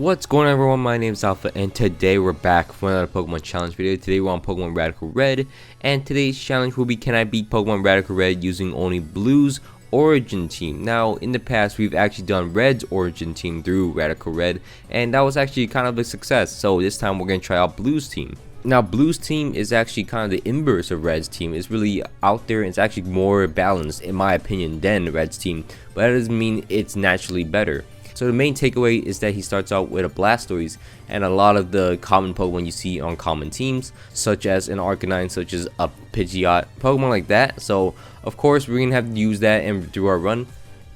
What's going on, everyone? My name is Alpha, and today we're back for another Pokemon challenge video. Today we're on Pokemon Radical Red, and today's challenge will be, can I beat Pokemon Radical Red using only Blue's origin team? Now, in the past, we've actually done Red's origin team through Radical Red, and that was actually kind of a success. So this time we're going to try out Blue's team. Now, Blue's team is actually kind of the inverse of Red's team. It's really out there, and it's actually more balanced, in my opinion, than Red's team, but that doesn't mean it's naturally better. So the main takeaway is that he starts out with a Blastoise and a lot of the common Pokemon you see on common teams, such as an Arcanine, such as a Pidgeot, Pokemon like that. So of course we're gonna have to use that and do our run.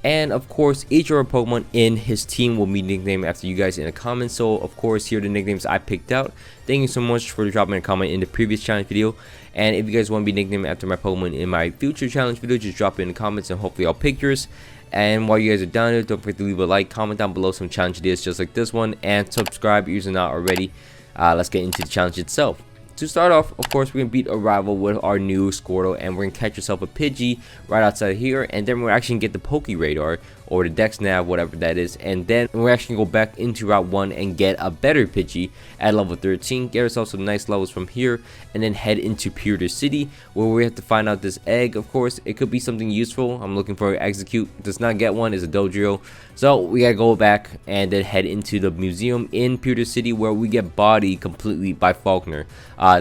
And of course, each of our Pokemon in his team will be nicknamed after you guys in the comments. So of course, here are the nicknames I picked out. Thank you so much for dropping a comment in the previous challenge video. And if you guys want to be nicknamed after my Pokemon in my future challenge video, just drop it in the comments and hopefully I'll pick yours. And while you guys are down there, don't forget to leave a like, comment down below some challenge ideas just like this one, and subscribe if you're not already. Let's get into the challenge itself. To start off, of course, we're going to beat a rival with our new Squirtle, and we're going to catch yourself a Pidgey right outside here, and then we're actually going to get the Poke Radar, or the Dex Nav, whatever that is, and then we're actually going to go back into Route 1 and get a better Pidgey at level 13, get ourselves some nice levels from here, and then head into Pewter City, where we have to find out this egg. Of course, it could be something useful. I'm looking for Execute, does not get one, is a Dodrio, so we gotta go back and then head into the museum in Pewter City, where we get bodied completely by Falkner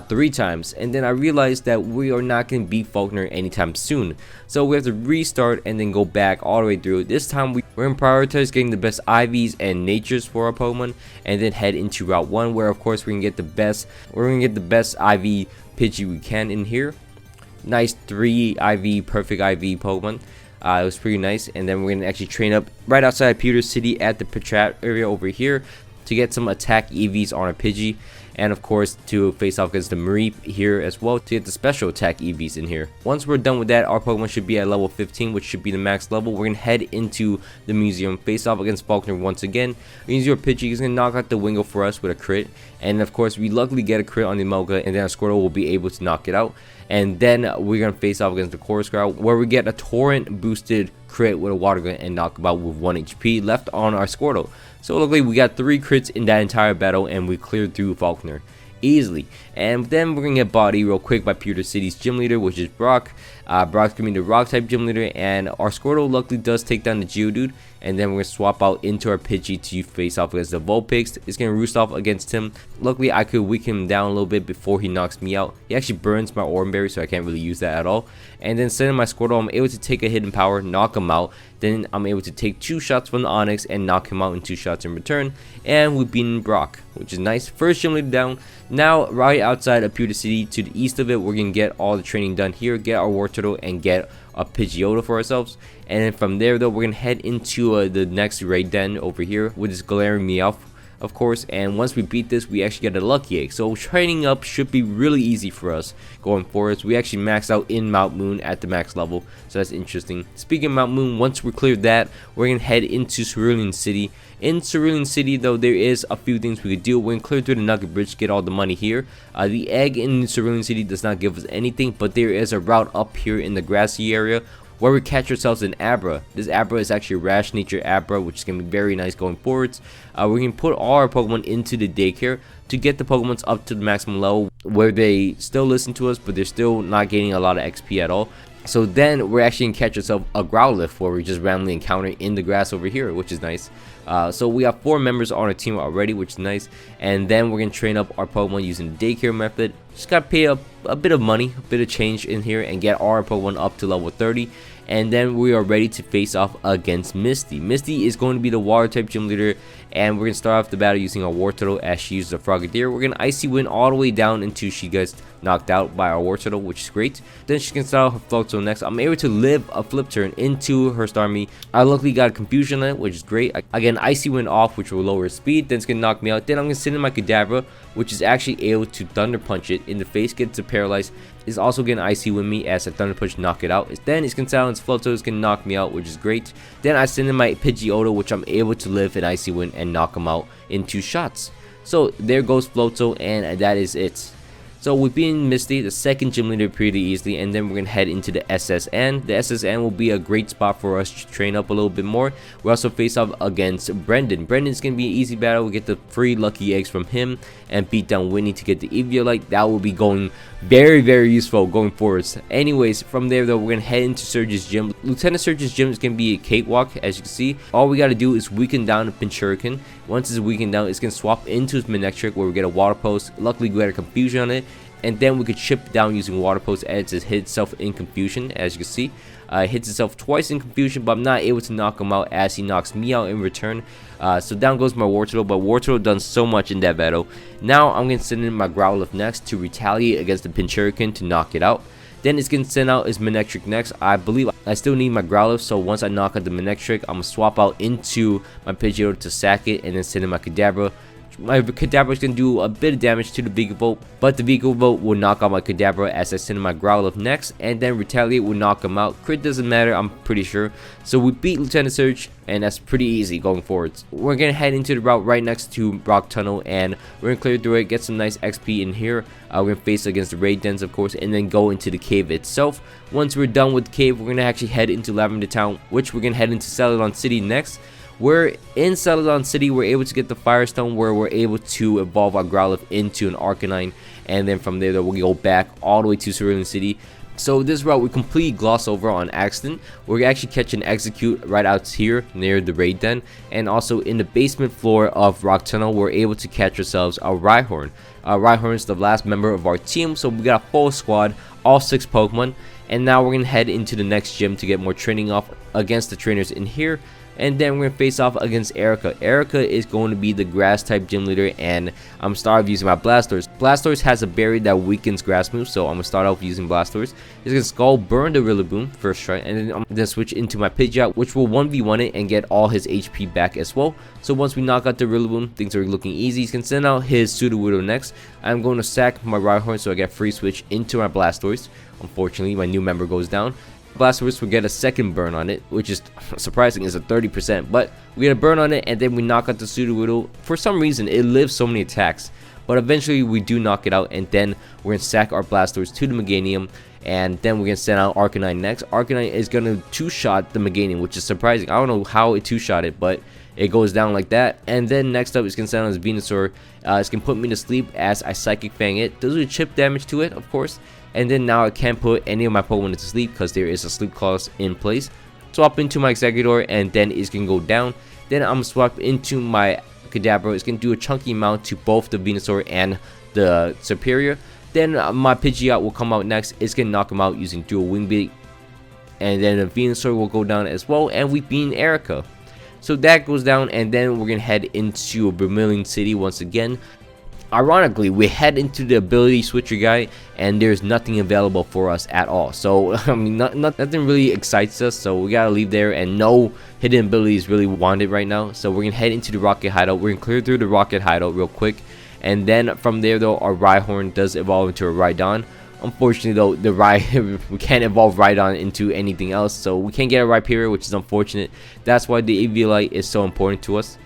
3 times, and then I realized that we are not going to beat Falkner anytime soon, so we have to restart and then go back all the way through. This time we're going to prioritize getting the best IVs and natures for our Pokemon, and then head into Route 1, where of course we can get the best IV Pidgey we can in here. Nice 3 IV perfect IV Pokemon. It was pretty nice, and then we're going to actually train up right outside Pewter City at the Patrat area over here to get some attack EVs on our Pidgey, and of course to face off against the Mareep here as well to get the special attack EVs in here. Once we're done with that, our Pokemon should be at level 15, which should be the max level. We're going to head into the museum, face off against Falkner once again. Use your Pidgey is going to knock out the Wingull for us with a crit, and of course we luckily get a crit on the Mocha, and then our Squirtle will be able to knock it out. And then we're going to face off against the Coruscant, where we get a Torrent boosted crit with a Water Gun and knock him out with 1 HP left on our Squirtle. So luckily we got 3 crits in that entire battle, and we cleared through Falkner easily. And then we're gonna get bodied real quick by Pewter City's gym leader, which is Brock. Brock's gonna be the rock type gym leader, and our Squirtle luckily does take down the Geodude. And then we're gonna swap out into our Pidgey to face off against the Vulpix. It's gonna roost off against him. Luckily I could weaken him down a little bit before he knocks me out. He actually burns my Oran Berry, so I can't really use that at all. And then sending my Squirtle, I'm able to take a hidden power, knock him out. Then I'm able to take 2 shots from the Onix and knock him out in 2 shots in return. And we've beaten Brock, which is nice. First gym leader down. Now right outside of Pewter City, to the east of it, we're gonna get all the training done here, get our War Turtle, and get a Pidgeotto for ourselves. And then from there though, we're gonna head into the next raid den over here, which is glaring me off, of course. And once we beat this, we actually get a Lucky Egg, so training up should be really easy for us going forward. So we actually maxed out in Mount Moon at the max level, so that's interesting. Speaking of Mount Moon, once we cleared that, we're gonna head into Cerulean City. In Cerulean City though, there is a few things we could do. We're gonna clear through the Nugget Bridge, get all the money here. The egg in Cerulean City does not give us anything, but there is a route up here in the grassy area where we catch ourselves an Abra. This Abra is actually a Rash Nature Abra, which is going to be very nice going forwards. We can put all our Pokemon into the daycare to get the Pokemons up to the maximum level, where they still listen to us, but they're still not gaining a lot of XP at all. So then we're actually going to catch ourselves a Growlithe, where we just randomly encounter in the grass over here, which is nice. So we have 4 members on our team already, which is nice. And then we're going to train up our Pokemon using the daycare method. Just got to pay a bit of money, a bit of change in here, and get our Pokemon up to level 30. And then we are ready to face off against Misty. Misty is going to be the water type gym leader, and we're going to start off the battle using our War Turtle as she uses a Frogadier. We're going to Icy Wind all the way down until she gets knocked out by our War Turtle, which is great. Then she can start off her Floatzel next. I'm able to live a Flip Turn into her Starmie. I luckily got a Confusion on it, which is great. Again, Icy Wind off, which will lower speed. Then it's going to knock me out. Then I'm going to send in my Kadabra, which is actually able to Thunder Punch it in the face, gets it paralyzed. Is also going to Icy Wind me as a Thunder Punch knock it out. Then it's going to silence Floatzel, is going to knock me out, which is great. Then I send in my Pidgeotto, which I'm able to live an Icy Wind and knock him out in 2 shots. So there goes Floatzel, and that is it. So we're beating Misty, the second gym leader, pretty easily, and then we're gonna head into the SSN. The SSN will be a great spot for us to train up a little bit more. We also face off against Brendan. Brendan's gonna be an easy battle. We get the free lucky eggs from him and beat down Winnie to get the Eviolite. That will be going very useful going forwards. Anyways, from there though, we're gonna head into Surge's gym. Lieutenant Surge's gym is gonna be a cakewalk, as you can see. All we gotta do is weaken down a Pinchurican. Once it's weakened down, it's gonna swap into his Manectric, where we get a water post. Luckily we got a confusion on it, and then we could chip down using water post as it hits itself in confusion. As you can see, it hits itself twice in confusion, but I'm not able to knock him out as he knocks me out in return. So down goes my War Turtle, but War Turtle done so much in that battle. Now I'm going to send in my Growlithe next to retaliate against the Pinchurican to knock it out. Then it's going to send out his Manectric next. I believe I still need my Growlithe, so once I knock out the Manectric, I'm going to swap out into my Pidgeotto to sack it, and then send in my Kadabra. My Kadabra is going to do a bit of damage to the Vikavolt, but the Vikavolt will knock out my Kadabra as I send in my Growlithe next, and then Retaliate will knock him out. Crit doesn't matter, I'm pretty sure. So we beat Lieutenant Surge, and that's pretty easy going forwards. We're going to head into the route right next to Rock Tunnel, and we're going to clear through it, get some nice XP in here. We're going to face against the Raid Dens, of course, and then go into the cave itself. Once we're done with the cave, we're going to actually head into Lavender Town, which we're going to head into Celadon City next. We're in Celadon City, we're able to get the Firestone, where we're able to evolve our Growlithe into an Arcanine, and then from there we'll go back all the way to Cerulean City. So this route we completely gloss over on accident. We're actually catching Execute right out here near the Raid Den, and also in the basement floor of Rock Tunnel we're able to catch ourselves a Rhyhorn. Rhyhorn is the last member of our team, so we got a full squad, all 6 Pokemon, and now we're gonna head into the next gym to get more training off against the trainers in here. And then we're going to face off against Erika. Erika is going to be the grass type gym leader, and I'm starting using my Blastoise. Blastoise has a berry that weakens grass moves, so I'm going to start off using Blastoise. It's going to Skull Burn the Rillaboom first try, and then I'm going to switch into my Pidgeot, which will 1v1 it and get all his HP back as well. So once we knock out the Rillaboom, things are looking easy. He's going to send out his Sudowoodo next. I'm going to sack my Rhyhorn so I get free switch into my Blastoise. Unfortunately, my new member goes down. Blastoise will get a second burn on it, which is surprising, is a 30%, but we get a burn on it, and then we knock out the Sudowoodo. For some reason it lives so many attacks, but eventually we do knock it out, and then we're gonna sack our Blastoise to the Meganium, and then we're gonna send out Arcanine next. Arcanine is gonna two-shot the Meganium, which is surprising. I don't know how it two-shot it, but it goes down like that. And then next up, it's gonna send out his Venusaur. It's gonna put me to sleep as I Psychic Fang it. Does a chip damage to it, of course. And then now I can't put any of my Pokemon to sleep because there is a sleep clause in place. Swap into my Exeggutor, and then it's gonna go down. Then I'm gonna swap into my Kadabra. It's gonna do a chunky amount to both the Venusaur and the Superior. Then my Pidgeot will come out next. It's gonna knock him out using dual Wing Beat, and then the Venusaur will go down as well, and we beat Erika. So that goes down, and then we're gonna head into Vermilion City once again. Ironically, we head into the ability switcher guy, and there's nothing available for us at all. So I mean, nothing really excites us, so we gotta leave there, and no hidden abilities really wanted right now. So we're gonna head into the Rocket Hideout. We're gonna clear through the Rocket Hideout real quick, and then from there though, our Rhyhorn does evolve into a Rhydon. Unfortunately though, we can't evolve Rhydon into anything else, so we can't get a Rhyperior, which is unfortunate. That's why the Eviolite is so important to us.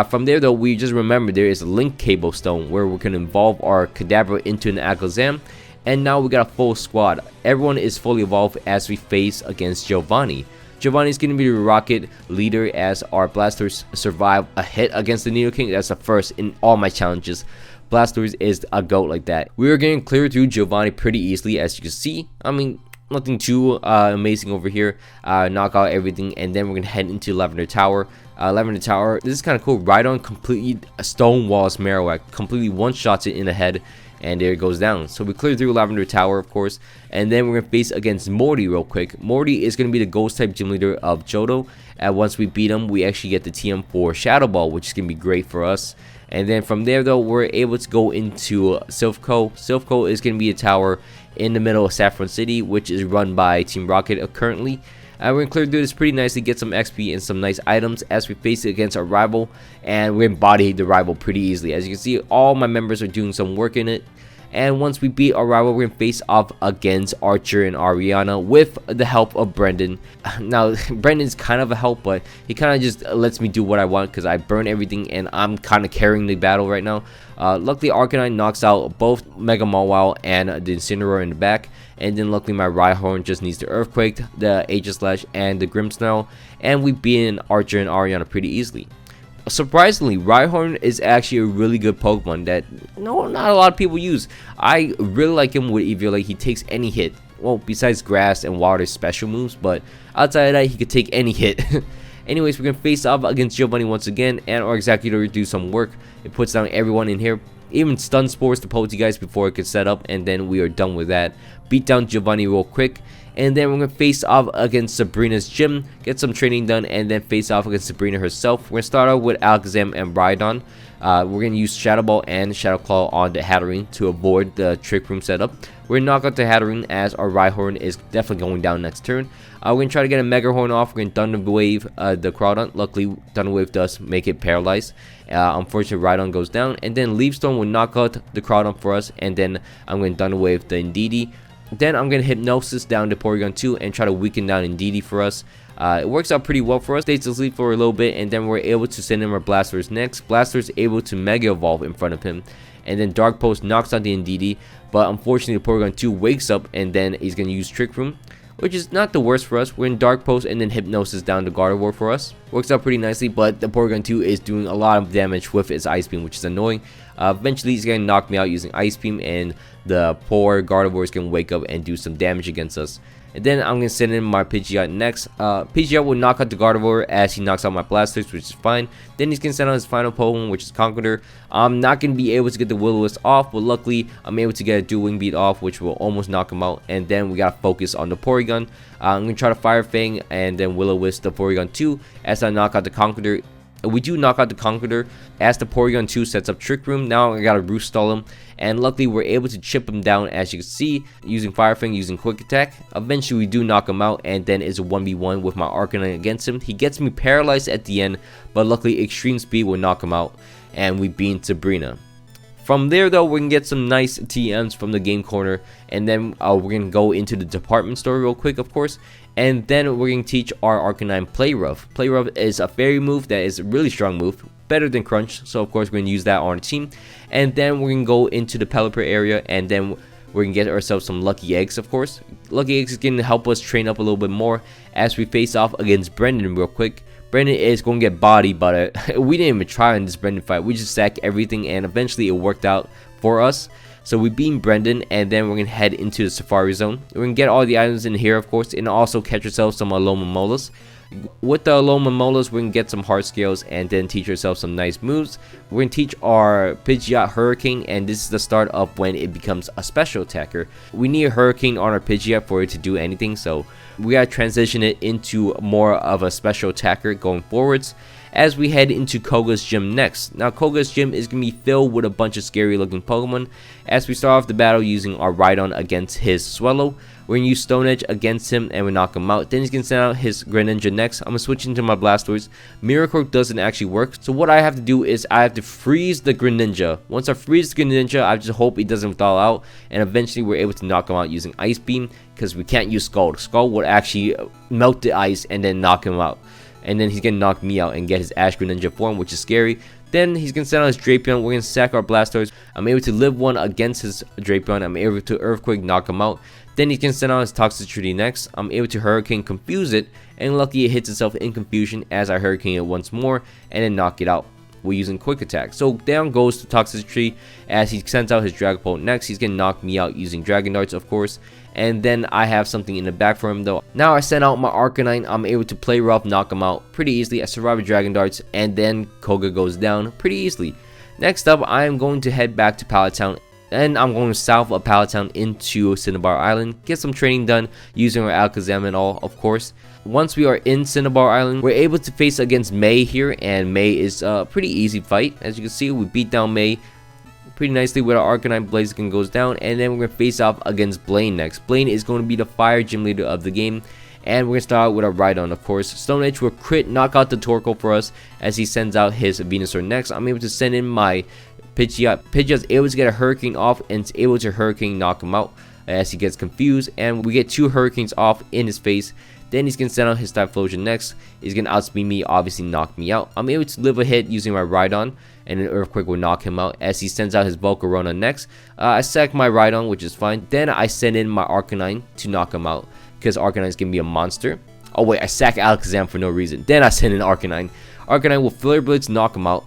From there though, we just remember there is a Link Cable Stone where we can evolve our Kadabra into an Alakazam, and now we got a full squad. Everyone is fully evolved as we face against Giovanni. Giovanni is going to be the Rocket leader as our Blastoise survive a hit against the Nidoking. That's the first in all my challenges. Blastoise is a goat like that. We are getting clear through Giovanni pretty easily, as you can see. I mean, nothing too amazing over here. Knock out everything, and then we're gonna head into Lavender Tower. Lavender Tower, this is kind of cool. Rhydon completely stonewalls Marowak, completely one-shots it in the head, and there it goes down. So we clear through Lavender Tower, of course, and then we're gonna face against Morty real quick. Morty is gonna be the ghost type gym leader of Johto, and once we beat him, we actually get the TM for Shadow Ball, which is gonna be great for us. And then from there though, we're able to go into Silphco. Silphco is gonna be a tower in the middle of Saffron City, which is run by Team Rocket currently. We're gonna clear through this pretty nicely, get some XP and some nice items as we face it against our rival, and we embody the rival pretty easily. As you can see, all my members are doing some work in it, And once we beat our rival, we're gonna face off against Archer and Ariana with the help of Brendan. Now Brendan's kind of a help, but he kind of just lets me do what I want because I burn everything and I'm kind of carrying the battle right now. Luckily Arcanine knocks out both Mega Mawile and the Incineroar in the back, and then luckily my Rhyhorn just needs the Earthquake, the Aegislash, and the Grimmsnarl, and we beat Archer and Ariana pretty easily. Surprisingly, Rhyhorn is actually a really good Pokemon that not a lot of people use. I really like him with Eviolite. He takes any hit. Well, besides Grass and Water special moves, but outside of that, he could take any hit. Anyways, we're going to face off against Giovanni once again, and our Executor do some work. It puts down everyone in here, even Stun Spores to poke you guys before it could set up, and then we are done with that. Beat down Giovanni real quick, and then we're going to face off against Sabrina's gym, get some training done, and then face off against Sabrina herself. We're going to start out with Alakazam and Rhydon. We're going to use Shadow Ball and Shadow Claw on the Hatterene to avoid the Trick Room setup. We're going to knock out the Hatterene as our Rhyhorn is definitely going down next turn. We're going to try to get a Mega Horn off. We're going to Thunder Wave the Crawdon. Luckily, Thunder Wave does make it paralyzed. Unfortunately, Rhydon goes down. And then Leaf Storm will knock out the Crawdon for us. And then I'm going to Thunder Wave the Indeedee. Then I'm going to Hypnosis down the Porygon 2 and try to weaken down Indeedee for us. It works out pretty well for us. Stays asleep for a little bit, and then we're able to send him our Blastoise next. Blastoise able to Mega Evolve in front of him, and then Dark Pulse knocks out the Indeedee, but unfortunately the Porygon 2 wakes up, and then he's going to use Trick Room, which is not the worst for us. We're in Dark Pulse and then Hypnosis down the Gardevoir for us. Works out pretty nicely, but the Porygon 2 is doing a lot of damage with its Ice Beam, which is annoying. Eventually he's going to knock me out using Ice Beam, and the poor Gardevoir is going to wake up and do some damage against us. And then I'm going to send in my Pidgeot next. Pidgeot will knock out the Gardevoir as he knocks out my Blastoise, which is fine. Then he's going to send out his final Pokemon, which is Conkeldurr. I'm not going to be able to get the Will-O-Wisp off, but luckily I'm able to get a Dual Wing Beat off, which will almost knock him out. And then we got to focus on the Porygon. I'm going to try to Fire Fang and then Will-O-Wisp the Porygon 2 as I knock out the Conkeldurr. We do knock out the Conkeldurr as the Porygon 2 sets up Trick Room. Now I gotta Roost Stall him, and luckily we're able to chip him down, as you can see, using Fire Fang, using Quick Attack. Eventually we do knock him out, and then it's a 1v1 with my Arcanine against him. He gets me paralyzed at the end, but luckily Extreme Speed will knock him out, and we beat Sabrina. From there though, we can get some nice TMs from the game corner, and then we're going to go into the department store real quick, of course, and then we're going to teach our Arcanine Play Rough. Play Rough is a fairy move that is a really strong move, better than Crunch, so of course we're going to use that on our team. And then we're going to go into the Pelipper area, and then we're going to get ourselves some Lucky Eggs, of course. Lucky Eggs is going to help us train up a little bit more as we face off against Brendan real quick. Brendan is going to get bodied, but we didn't even try in this Brendan fight. We just sacked everything, and eventually it worked out for us. So we beat Brendan, and then we're going to head into the Safari Zone. We're going to get all the items in here, of course, and also catch ourselves some Alomomolas. With the Alomomolas, we're going to get some Heart Scales and then teach ourselves some nice moves. We're going to teach our Pidgeot Hurricane, and this is the start of when it becomes a special attacker. We need a Hurricane on our Pidgeot for it to do anything, so we got to transition it into more of a special attacker going forwards as we head into Koga's gym next. Now Koga's gym is going to be filled with a bunch of scary looking Pokemon as we start off the battle using our Rhydon against his Swallow. We're going to use Stone Edge against him and we knock him out. Then he's going to send out his Greninja next. I'm going to switch into my Blastoise. Miracle doesn't actually work, so what I have to do is I have to freeze the Greninja. Once I freeze the Greninja, I just hope he doesn't thaw out, and eventually we're able to knock him out using Ice Beam because we can't use Scald. Scald would actually melt the ice and then knock him out. And then he's going to knock me out and get his Ash Greninja form, which is scary. Then he's going to send out his Drapion. We're going to sack our Blastoise. I'm able to live one against his Drapion. I'm able to Earthquake, knock him out. Then he can send out his Toxicity next. I'm able to Hurricane, confuse it. And lucky it hits itself in confusion as I Hurricane it once more and then knock it out. We're using Quick Attack. So down goes the Toxicity as he sends out his Dragapult next. He's going to knock me out using Dragon Darts, of course. And then I have something in the back for him though. Now I send out my Arcanine. I'm able to Play Rough, knock him out pretty easily. I survive with Dragon Darts, and then Koga goes down pretty easily. Next up, I am going to head back to Pallet Town, and I'm going to south of Pallet Town into Cinnabar Island, get some training done using our Alakazam and all, of course. Once we are in Cinnabar Island, we're able to face against May here, and May is a pretty easy fight. As you can see, we beat down May pretty nicely with our Arcanine. Blaziken goes down, and then we're going to face off against Blaine next. Blaine is going to be the fire gym leader of the game, and we're going to start out with our Rhydon, of course. Stone Edge will crit, knock out the Torkoal for us as he sends out his Venusaur next. I'm able to send in my Pidgeot. Pidgeot's able to get a Hurricane off and it's able to Hurricane knock him out as he gets confused, and we get 2 Hurricanes off in his face. Then he's gonna send out his Typhlosion next. He's gonna outspeed me, obviously knock me out. I'm able to live a hit using my Rhydon, and an Earthquake will knock him out as he sends out his Volcarona next. I sack my Rhydon, which is fine. Then I send in my Arcanine to knock him out because Arcanine is gonna be a monster. Oh wait, I sack Alakazam for no reason. Then I send in Arcanine. Arcanine will Flare Blitz, knock him out.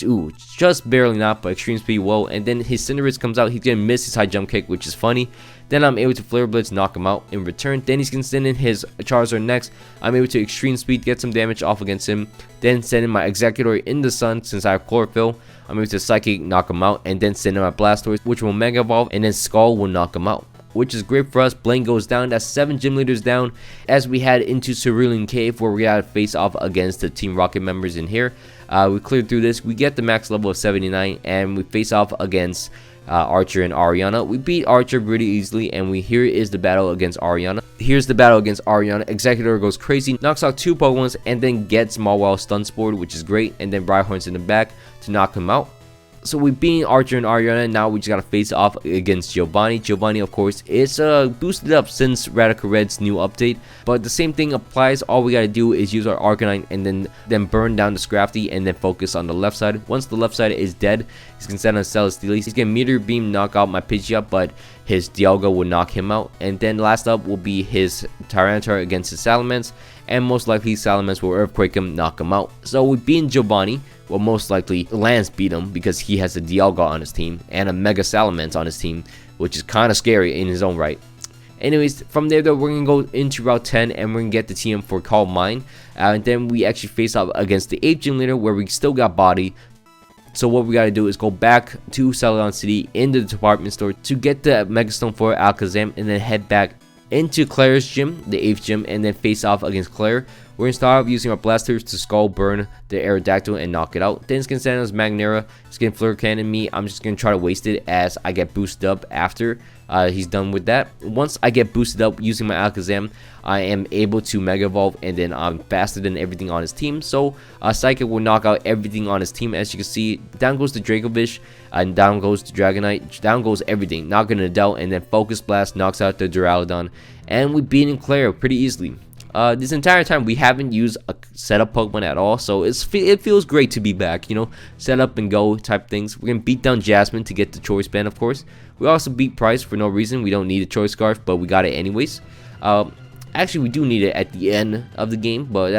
Ooh, just barely not, but extreme speed, whoa. And then his Cinderace comes out. He's gonna miss his high jump kick, which is funny. Then I'm able to Flare Blitz, knock him out in return. Then he's gonna send in his Charizard next. I'm able to extreme speed, get some damage off against him. Then send in my Executor in the sun since I have Chlorophyll. I'm able to Psychic, knock him out, and then send in my Blastoise, which will Mega Evolve, and then Skull will knock him out, which is great for us. Blaine goes down. That's 7 gym leaders down as we head into Cerulean Cave, where we gotta face off against the Team Rocket members in here. We cleared through this. We get the max level of 79, and we face off against Archer and Ariana. We beat Archer pretty easily, and here is the battle against Ariana. Here's the battle against Ariana. Executor goes crazy, knocks out 2 Pokemons, and then gets Mawile Stun Spore, which is great, and then Rhyhorn's in the back to knock him out. So we beat Archer and Ariana. Now we just gotta face off against Giovanni. Giovanni, of course, is boosted up since Radical Red's new update, but the same thing applies. All we gotta do is use our Arcanine and then burn down the Scrafty and then focus on the left side. Once the left side is dead, he's gonna send on Celesteela. He's gonna Meteor Beam, knock out my Pidgeot, but his Dialga will knock him out. And then last up will be his Tyranitar against his Salamence, and most likely Salamence will Earthquake him, knock him out. So we beat Giovanni. Well, most likely Lance beat him because he has a Dialga on his team and a Mega Salamence on his team, which is kind of scary in his own right. Anyways, from there though, we're going to go into Route 10 and we're going to get the TM for Calm Mind. And then we actually face off against the 8th Gym Leader, where we still got Body. So what we got to do is go back to Celadon City in the department store to get the Megastone for Alakazam, and then head back into Claire's gym, the 8th gym, and then face off against Claire. We're going to start off using our blasters to Skull Burn the Aerodactyl and knock it out. Then it's going to send us Magnera. It's going to Flare Cannon me. I'm just going to try to waste it as I get boosted up after he's done with that. Once I get boosted up using my Alakazam, I am able to Mega Evolve, and then I'm faster than everything on his team. So Psychic will knock out everything on his team. As you can see, down goes the Dracovish, and down goes the Dragonite, down goes everything, knocking it out, and then Focus Blast knocks out the Duraludon, and we beat Claire pretty easily. This entire time we haven't used a setup Pokemon at all, so it feels great to be back, you know, set up and go type things. We're gonna beat down Jasmine to get the Choice Band, of course. We also beat Price for no reason. We don't need a Choice Scarf, but we got it anyways. Actually, we do need it at the end of the game, but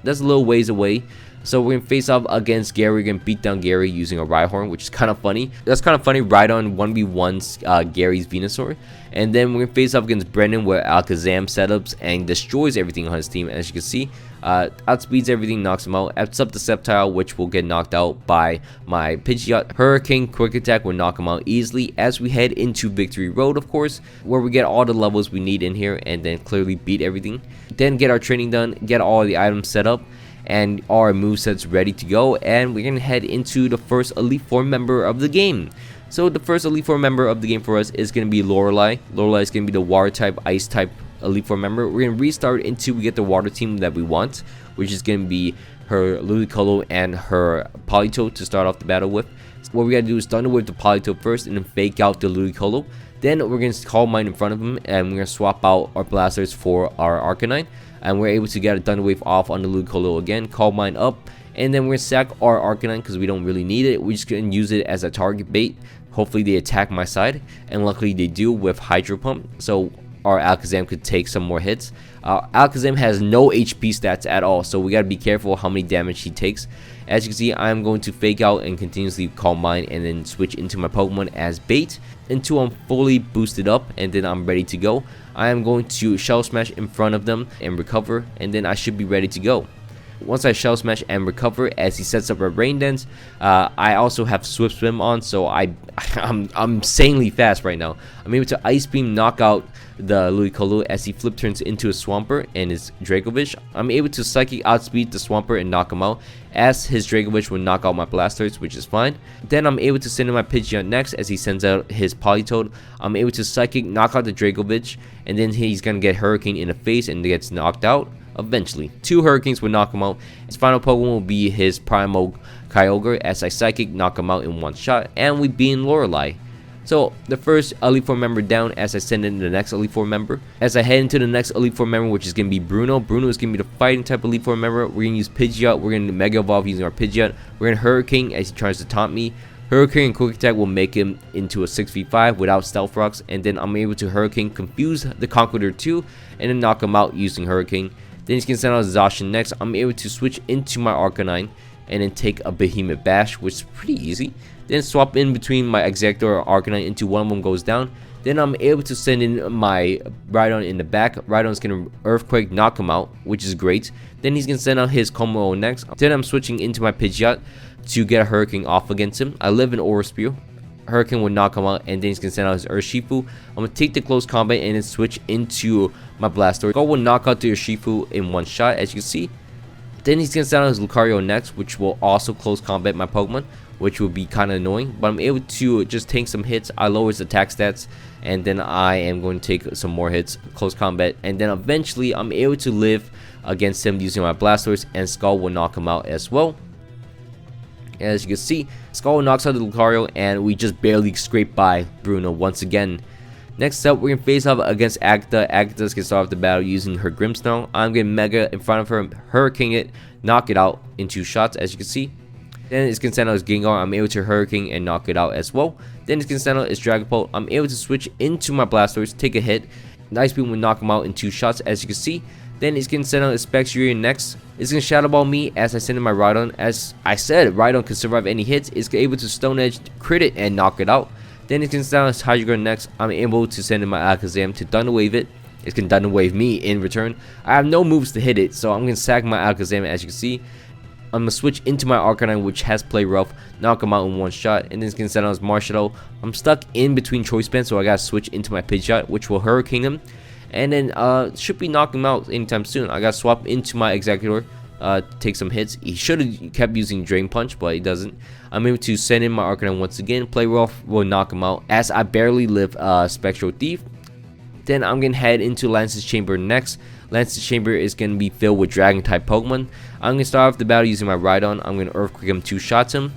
that's a little ways away. So we're gonna face off against Gary. We're gonna beat down Gary using a Rhyhorn, which is kind of funny. That's kind of funny. Rhydon 1v1s Gary's Venusaur, and then we're gonna face off against Brendan, where Alakazam setups and destroys everything on his team. As you can see, outspeeds everything, knocks him out. Except the Sceptile, which will get knocked out by my Pidgeot. Hurricane Quick Attack will knock him out easily. As we head into Victory Road, of course, where we get all the levels we need in here, and then clearly beat everything. Then get our training done, get all the items set up, and our movesets ready to go, and we're gonna head into the first Elite Four member of the game. So the first Elite Four member of the game for us is gonna be Lorelei. Lorelei is gonna be the Water type, Ice type Elite Four member. We're gonna restart until we get the Water team that we want, which is gonna be her Ludicolo and her Politoed to start off the battle with. What we gotta do is Thunder Wave the Politoed first, and then fake out the Ludicolo. Then we're gonna Calm Mind in front of him, and we're gonna swap out our blasters for our Arcanine. And we're able to get a Thunder Wave off on the Ludicolo again, Calm Mind up, and then we're going to sack our Arcanine because we don't really need it. We're just going to use it as a target bait. Hopefully they attack my side, and luckily they do with Hydro Pump, so our Alakazam could take some more hits. Alakazam has no HP stats at all, so we got to be careful how many damage he takes. As you can see, I'm going to fake out and continuously Calm Mind, and then switch into my Pokemon as bait until I'm fully boosted up, and then I'm ready to go. I am going to Shell Smash in front of them and recover, and then I should be ready to go. Once I Shell Smash and recover, as he sets up a Rain Dance, I also have Swift Swim on, so I'm insanely fast right now. I'm able to Ice Beam knock out the Ludicolo as he flip turns into a Swampert and his Dracovish. I'm able to Psychic outspeed the Swampert and knock him out, as his Dracovish will knock out my Blasters, which is fine. Then I'm able to send in my Pidgeot next as he sends out his Politoed. I'm able to Psychic knock out the Dracovish, and then he's gonna get Hurricane in the face and gets knocked out. Eventually, 2 Hurricanes will knock him out. His final Pokemon will be his Primal Kyogre as I Psychic, knock him out in one shot, and we beat Lorelei. So the first Elite Four member down as I send in the next Elite Four member. As I head into the next Elite Four member, which is going to be Bruno. Bruno is going to be the fighting type Elite Four member. We're going to use Pidgeot. We're going to Mega Evolve using our Pidgeot. We're going to Hurricane as he tries to taunt me. Hurricane and Quick Attack will make him into a 6v5 without Stealth Rocks. And then I'm able to Hurricane, confuse the Conqueror 2, and then knock him out using Hurricane. Then he's going to send out Zacian next. I'm able to switch into my Arcanine and then take a Behemoth Bash, which is pretty easy. Then swap in between my Executor or Arcanine into one of them goes down. Then I'm able to send in my Rhydon in the back. Rhydon's going to Earthquake, knock him out, which is great. Then he's going to send out his Combo next. Then I'm switching into my Pidgeot to get a Hurricane off against him. I live in Aura Spear. Hurricane will knock him out, and then he's going to send out his Urshifu. I'm going to take the close combat and then switch into my Blastoise. Go will knock out the Urshifu in one shot, as you can see. Then he's going to send out his Lucario next, which will also close combat my Pokemon, which will be kind of annoying. But I'm able to just take some hits. I lower his attack stats, and then I am going to take some more hits, close combat. And then eventually, I'm able to live against him using my Blastoise, and Skull will knock him out as well. As you can see, Skull knocks out the Lucario, and we just barely scrape by Bruno once again. Next up, we're going to face off against Agatha. Agatha's going to start off the battle using her Grimmsnarl. I'm going to Mega in front of her, Hurricane it, knock it out in 2 shots, as you can see. Then it's going to send out his Gengar. I'm able to Hurricane and knock it out as well. Then it's going to send out his Dragapult. I'm able to switch into my Blastoise, take a hit. Nice Beam will knock him out in 2 shots, as you can see. Then it's going to send out his Spectrier next. It's going to Shadow Ball me as I send in my Rhydon. As I said, Rhydon can survive any hits. It's able to Stone Edge, crit it, and knock it out. Then it's going to send out his Hydreigon next. I'm able to send in my Alakazam to Thunder Wave it. It's going to Thunder Wave me in return. I have no moves to hit it, so I'm going to sack my Alakazam, as you can see. I'm going to switch into my Arcanine, which has Play Rough, knock him out in 1 shot, and then it's going to send out his Marshadow. I'm stuck in between Choice Bands, so I got to switch into my Pidgeot, which will Hurricane him. And then should be knocking him out anytime soon. I got to swap into my Executor, take some hits. He should have kept using Drain Punch, but he doesn't. I'm able to send in my Arcanine once again. Play Rough will knock him out, as I barely live Spectral Thief. Then I'm going to head into Lance's Chamber next. Lance's Chamber is going to be filled with Dragon-type Pokemon. I'm going to start off the battle using my Rhydon. I'm going to Earthquake him, 2 shots him.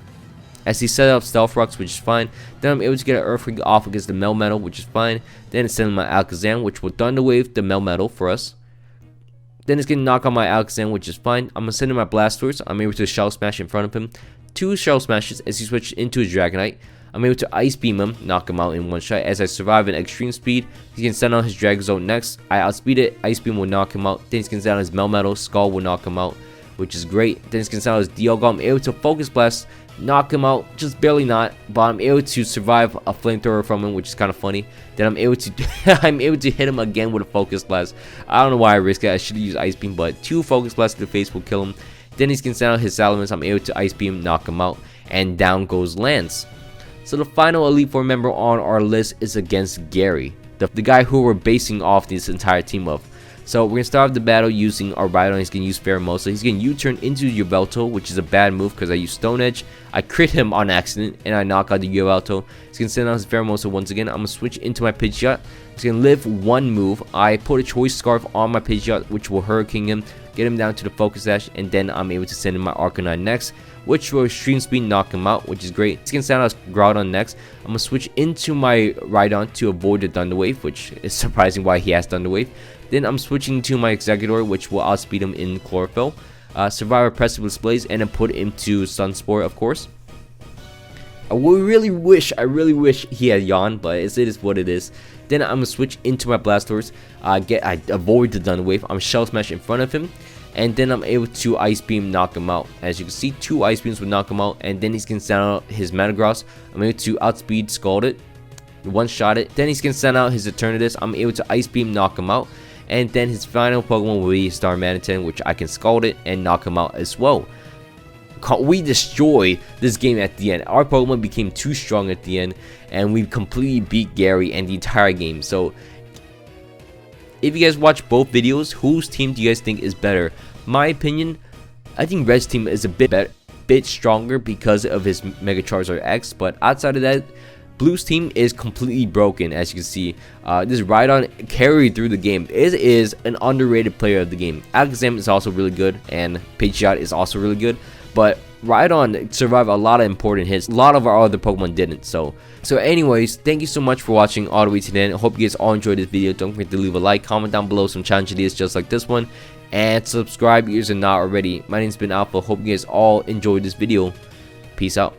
As he set up Stealth Rocks, which is fine. Then I'm able to get an Earthquake off against the Melmetal, which is fine. Then it's sending my Alakazam, which will Thunder Wave the Melmetal for us. Then it's going to knock on my Alakazam, which is fine. I'm going to send in my Blastoise. I'm able to Shell Smash in front of him. 2 Shell Smashes as he switches into his Dragonite. I'm able to Ice Beam him, knock him out in 1 shot. As I survive in Extreme Speed, he can send out his Dragozone next. I outspeed it, Ice Beam will knock him out. Then he can send out his Melmetal, Skull will knock him out, which is great. Then he can send out his Dialga. I'm able to Focus Blast, knock him out, just barely not, but I'm able to survive a Flamethrower from him, which is kind of funny. Then I'm able to hit him again with a Focus Blast. I don't know why I risked it. I should have used Ice Beam, but 2 Focus Blasts to the face will kill him. Then he can send out his Salamence. I'm able to Ice Beam, knock him out, and down goes Lance. So the final Elite Four member on our list is against Gary, the guy who we're basing off this entire team of. So we're going to start off the battle using our Rhydon. He's going to use Pheromosa. He's going to U-turn into Yveltal, which is a bad move because I use Stone Edge. I crit him on accident, and I knock out the Yveltal. He's going to send out his Pheromosa once again. I'm going to switch into my Pidgeot. He's going to live 1 move. I put a Choice Scarf on my Pidgeot, which will Hurricane him, get him down to the Focus Sash, and then I'm able to send in my Arcanine next, which will Extreme Speed knock him out, which is great. He's going to send out Groudon next. I'm going to switch into my Rhydon to avoid the Thunder Wave, which is surprising why he has Thunder Wave. Then I'm switching to my Executor, which will outspeed him in Chlorophyll. Survivor Precipice Blaze, and then put him to Sunspore, of course. I really wish he had Yawn, but it is what it is. Then I'm going to switch into my Blastoise. I avoid the Thunder Wave. I'm Shell Smash in front of him. And then I'm able to Ice Beam, knock him out. As you can see, 2 Ice Beams will knock him out. And then he's going to send out his Metagross. I'm able to outspeed Scald it, 1 shot it. Then he's going to send out his Eternatus. I'm able to Ice Beam, knock him out. And then his final Pokemon will be Starmanitan, which I can Scald it and knock him out as well. We destroy this game at the end. Our Pokemon became too strong at the end, and we completely beat Gary and the entire game. So if you guys watch both videos, whose team do you guys think is better? My opinion, I think Red's team is a bit stronger because of his Mega Charizard X, but outside of that, Blue's team is completely broken. As you can see, this Rhydon carried through the game. It is an underrated player of the game. Alakazam is also really good, and Pidgeot is also really good, but Rhydon survived a lot of important hits. A lot of our other Pokemon didn't. So anyways, thank you so much for watching all the way to the end. I hope you guys all enjoyed this video. Don't forget to leave a like, comment down below some challenge ideas just like this one, and subscribe if you're not already. My name's been Alpha. Hope you guys all enjoyed this video. Peace out.